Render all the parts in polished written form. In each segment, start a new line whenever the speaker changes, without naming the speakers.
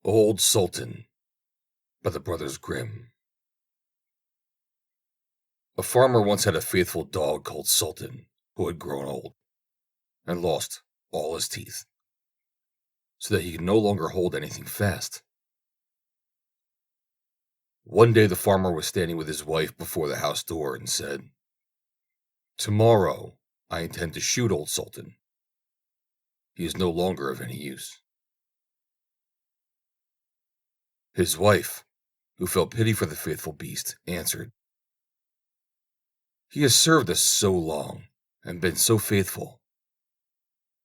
Old Sultan by the brothers Grimm. A farmer once had a faithful dog called Sultan, who had grown old and lost all his teeth, so that he could no longer hold anything fast. One day the farmer was standing with his wife before the house door and said, "Tomorrow I intend to shoot old Sultan. He is no longer of any use." His wife, who felt pity for the faithful beast, answered, "He has served us so long and been so faithful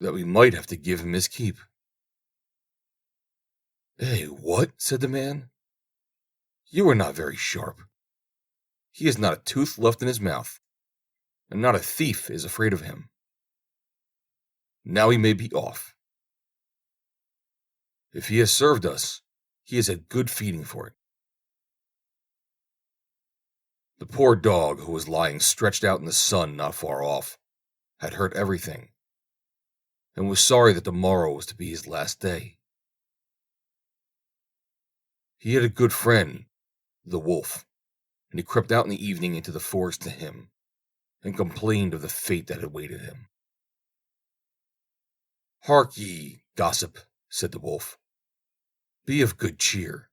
that we might have to give him his keep." "Eh, what?" said the man. "You are not very sharp. He has not a tooth left in his mouth, and not a thief is afraid of him. Now he may be off. If he has served us, he has had good feeding for it." The poor dog, who was lying stretched out in the sun not far off, had heard everything, and was sorry that tomorrow was to be his last day. He had a good friend, the wolf, and he crept out in the evening into the forest to him, and complained of the fate that had awaited him. "Hark ye, gossip," said the wolf. "Be of good cheer.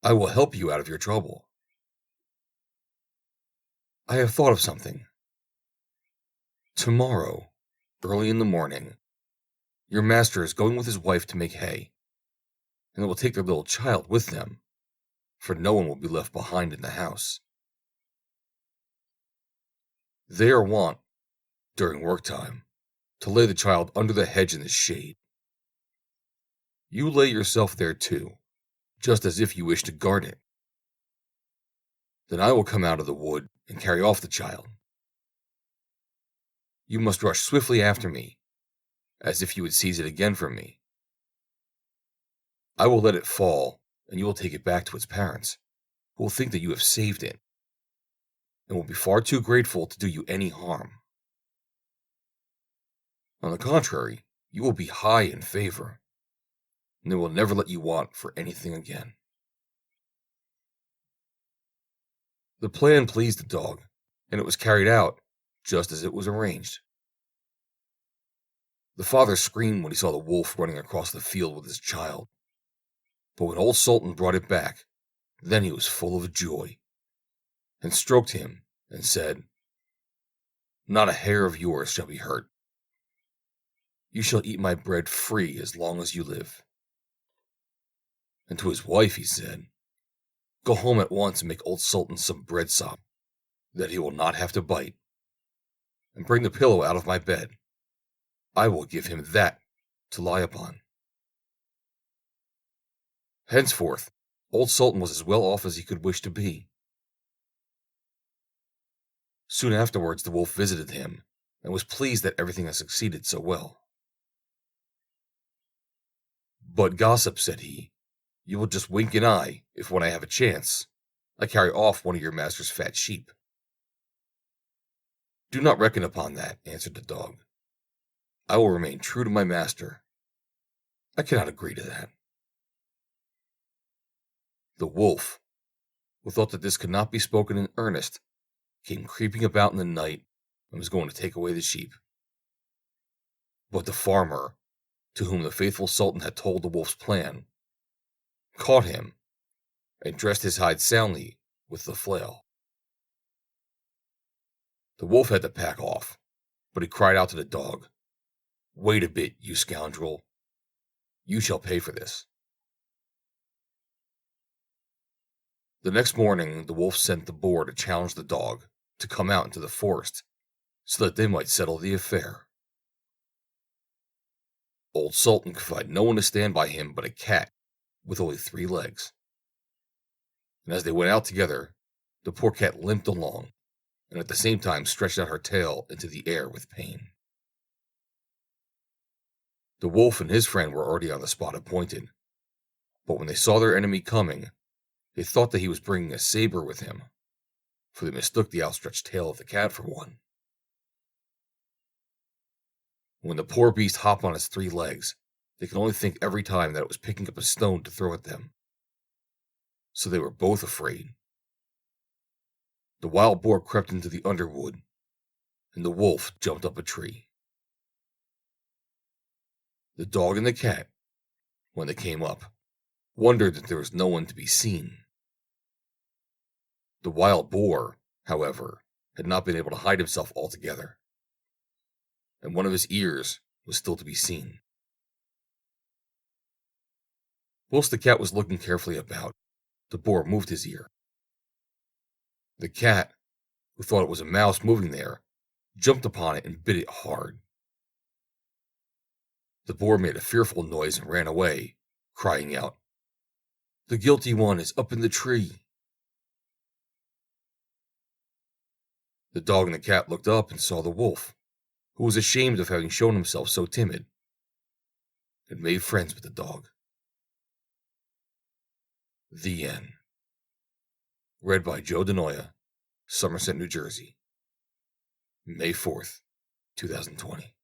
I will help you out of your trouble. I have thought of something. Tomorrow, early in the morning, your master is going with his wife to make hay, and they will take their little child with them, for no one will be left behind in the house. They are wont, during work time, to lay the child under the hedge in the shade. You lay yourself there too, just as if you wished to guard it. Then I will come out of the wood and carry off the child. You must rush swiftly after me, as if you would seize it again from me. I will let it fall, and you will take it back to its parents, who will think that you have saved it, and will be far too grateful to do you any harm. On the contrary, you will be high in favor, and they will never let you want for anything again." The plan pleased the dog, and it was carried out just as it was arranged. The father screamed when he saw the wolf running across the field with his child, but when old Sultan brought it back, then he was full of joy, and stroked him and said, "Not a hair of yours shall be hurt. You shall eat my bread free as long as you live." And to his wife he said, "Go home at once and make old Sultan some bread sop, that he will not have to bite, and bring the pillow out of my bed. I will give him that to lie upon." Henceforth, old Sultan was as well off as he could wish to be. Soon afterwards the wolf visited him, and was pleased that everything had succeeded so well. "But, gossip," said he, "you will just wink an eye if, when I have a chance, I carry off one of your master's fat sheep." "Do not reckon upon that," answered the dog. "I will remain true to my master. I cannot agree to that." The wolf, who thought that this could not be spoken in earnest, came creeping about in the night and was going to take away the sheep. But the farmer, to whom the faithful Sultan had told the wolf's plan, caught him and dressed his hide soundly with the flail. The wolf had to pack off, but he cried out to the dog, "Wait a bit, you scoundrel. You shall pay for this." The next morning the wolf sent the boar to challenge the dog to come out into the forest, so that they might settle the affair. Old Sultan could find no one to stand by him but a cat with only 3 legs. And as they went out together, the poor cat limped along, and at the same time stretched out her tail into the air with pain. The wolf and his friend were already on the spot appointed, but when they saw their enemy coming, they thought that he was bringing a saber with him, for they mistook the outstretched tail of the cat for one. When the poor beast hopped on its 3 legs, they could only think every time that it was picking up a stone to throw at them. So they were both afraid. The wild boar crept into the underwood, and the wolf jumped up a tree. The dog and the cat, when they came up, wondered that there was no one to be seen. The wild boar, however, had not been able to hide himself altogether, and one of his ears was still to be seen. Whilst the cat was looking carefully about, the boar moved his ear. The cat, who thought it was a mouse moving there, jumped upon it and bit it hard. The boar made a fearful noise and ran away, crying out, "The guilty one is up in the tree." The dog and the cat looked up and saw the wolf, who was ashamed of having shown himself so timid, and made friends with the dog. The end. Read by Joe DeNoia, Somerset, New Jersey, May 4th, 2020.